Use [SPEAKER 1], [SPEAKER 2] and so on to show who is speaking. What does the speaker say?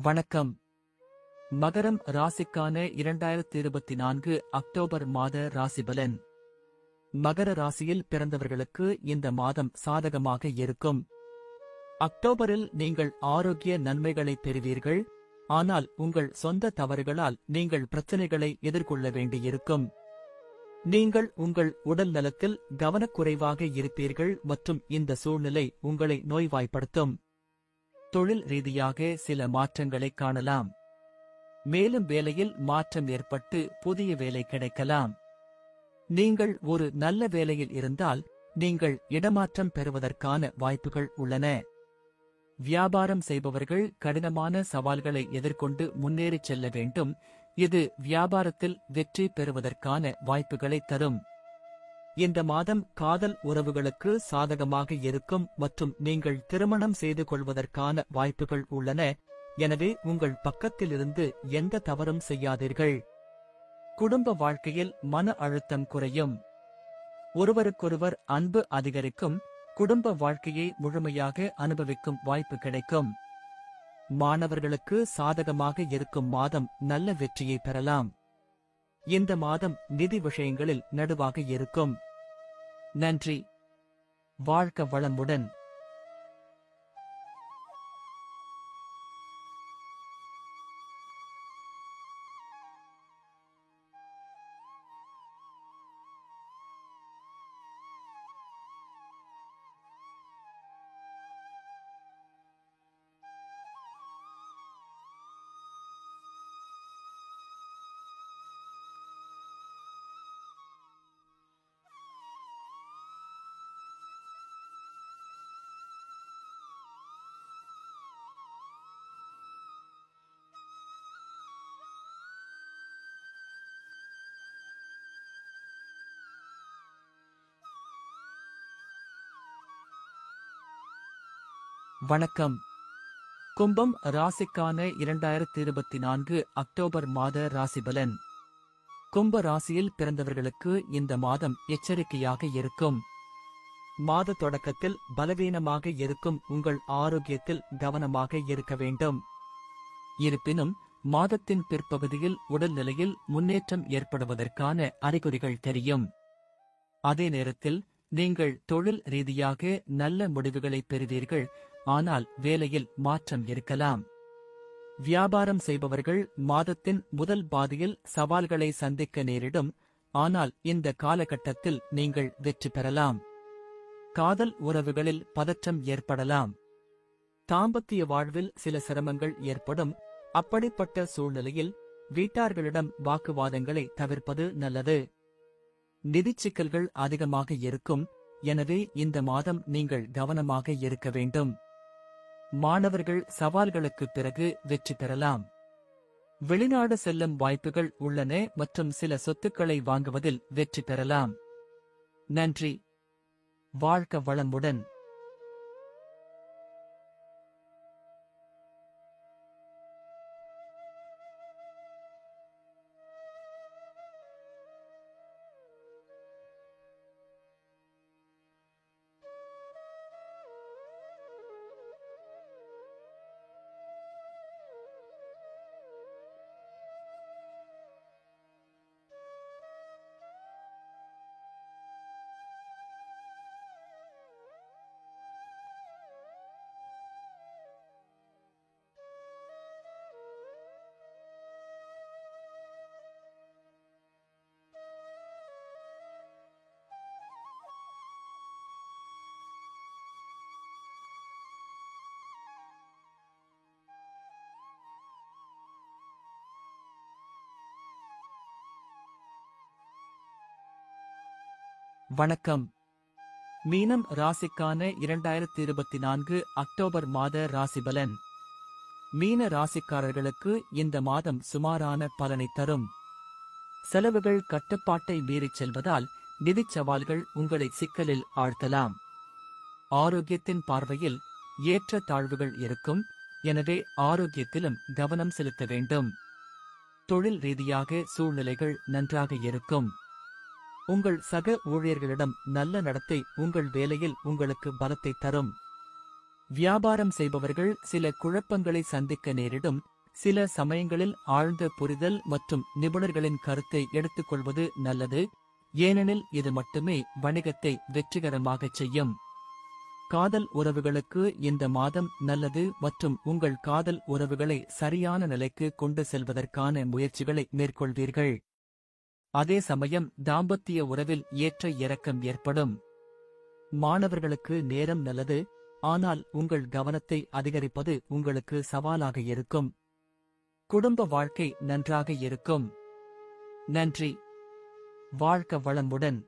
[SPEAKER 1] வணக்கம். மகரம் ராசிக்கான 2024 அக்டோபர் மாத ராசிபலன். மகர ராசியில் பிறந்தவர்களுக்கு இந்த மாதம் சாதகமாக இருக்கும். அக்டோபரில் நீங்கள் ஆரோக்கிய நன்மைகளை பெறுவீர்கள். ஆனால் உங்கள் சொந்த தவறுகளால் நீங்கள் பிரச்சனைகளை எதிர்கொள்ள வேண்டியிருக்கும். நீங்கள் உங்கள் உடல் நலத்தில் கவனக்குறைவாக இருப்பீர்கள் மற்றும் இந்த சூழ்நிலை உங்களை நோய்வாய்ப்படுத்தும். தொழில் ரீதியாக சில மாற்றங்களை காணலாம். மேலும் வேலையில் மாற்றம் ஏற்பட்டு புதிய வேலை கிடைக்கலாம். நீங்கள் ஒரு நல்ல வேலையில் இருந்தால் நீங்கள் இடமாற்றம் பெறுவதற்கான வாய்ப்புகள் உள்ளன. வியாபாரம் செய்பவர்கள் கடினமான சவால்களை எதிர்கொண்டு முன்னேறிச் செல்ல வேண்டும். இது வியாபாரத்தில் வெற்றி பெறுவதற்கான வாய்ப்புகளை தரும். இந்த மாதம் காதல் உறவுகளுக்கு சாதகமாக இருக்கும் மற்றும் நீங்கள் திருமணம் செய்து கொள்வதற்கான வாய்ப்புகள் உள்ளன. எனவே உங்கள் பக்கத்திலிருந்து எந்த தவறும் செய்யாதீர்கள். குடும்ப வாழ்க்கையில் மன அழுத்தம் குறையும். ஒருவருக்கொருவர் அன்பு அதிகரிக்கும். குடும்ப வாழ்க்கையை முழுமையாக அனுபவிக்கும் வாய்ப்பு கிடைக்கும். மாணவர்களுக்கு சாதகமாக இருக்கும் மாதம் நல்ல வெற்றியை பெறலாம். இந்த மாதம் நிதி விஷயங்களில் நடுவாக இருக்கும். நன்றி. வாழ்க வளமுடன். வணக்கம். கும்பம் ராசிக்கான 2024 அக்டோபர் மாத ராசிபலன். கும்ப ராசியில் பிறந்தவர்களுக்கு இந்த மாதம் எச்சரிக்கையாக இருக்கும். மாத தொடக்கத்தில் பலவீனமாக இருக்கும் உங்கள் ஆரோக்கியத்தில் கவனமாக இருக்க வேண்டும். இருப்பினும் மாதத்தின் பிற்பகுதியில் உடல்நிலையில் முன்னேற்றம் ஏற்படுவதற்கான அறிகுறிகள் தெரியும். அதே நேரத்தில் நீங்கள் தொழில் ரீதியாக நல்ல முடிவுகளை பெறுவீர்கள். ஆனால் வேலையில் மாற்றம் இருக்கலாம். வியாபாரம் செய்பவர்கள் மாதத்தின் முதல் பாதியில் சவால்களை சந்திக்க நேரிடும். ஆனால் இந்த காலகட்டத்தில் நீங்கள் வெற்றி பெறலாம். காதல் உறவுகளில் பதற்றம் ஏற்படலாம். தாம்பத்திய வாழ்வில் சில சிரமங்கள் ஏற்படும். அப்படிப்பட்ட சூழ்நிலையில் வீட்டார்களிடம் வாக்குவாதங்களை தவிர்ப்பது நல்லது. நிதிச் சிக்கல்கள் அதிகமாக இருக்கும். எனவே இந்த மாதம் நீங்கள் கவனமாக இருக்க வேண்டும். மாணவர்கள் சவால்களுக்குப் பிறகு வெற்றி பெறலாம். வெளிநாடு செல்லும் வாய்ப்புகள் உள்ளன மற்றும் சில சொத்துக்களை வாங்குவதில் வெற்றி பெறலாம். நன்றி. வாழ்க வளமுடன். வணக்கம். மீனம் ராசிக்கான 2024 அக்டோபர் மாத ராசிபலன். மீன ராசிக்காரர்களுக்கு இந்த மாதம் சுமாரான பலனை தரும். செலவுகள் கட்டுப்பாட்டை மீறிச் செல்வதால் நிதிச் சவால்கள் உங்களை சிக்கலில் ஆழ்த்தலாம். ஆரோக்கியத்தின் பார்வையில் ஏற்ற தாழ்வுகள் இருக்கும். எனவே ஆரோக்கியத்திலும் கவனம் செலுத்த வேண்டும். தொழில் ரீதியாக சூழ்நிலைகள் நன்றாக இருக்கும். உங்கள் சக ஊழியர்களிடம் நல்ல நடத்தை உங்கள் வேலையில் உங்களுக்கு பலத்தை தரும். வியாபாரம் செய்பவர்கள் சில குழப்பங்களை சந்திக்க நேரிடும். சில சமயங்களில் ஆழ்ந்த புரிதல் மற்றும் நிபுணர்களின் கருத்தை எடுத்துக்கொள்வது நல்லது, ஏனெனில் இது மட்டுமே வணிகத்தை வெற்றிகரமாகச் செய்யும். காதல் உறவுகளுக்கு இந்த மாதம் நல்லது மற்றும் உங்கள் காதல் உறவுகளை சரியான நிலைக்கு கொண்டு செல்வதற்கான முயற்சிகளை மேற்கொள்வீர்கள். அதே சமயம் தாம்பத்திய உறவில் ஏற்ற இறக்கம் ஏற்படும். மாணவர்களுக்கு நேரம் நல்லது, ஆனால் உங்கள் கவனத்தை அதிகரிப்பது உங்களுக்கு சவாலாக இருக்கும். குடும்ப வாழ்க்கை நன்றாக இருக்கும். நன்றி. வாழ்க வளமுடன்.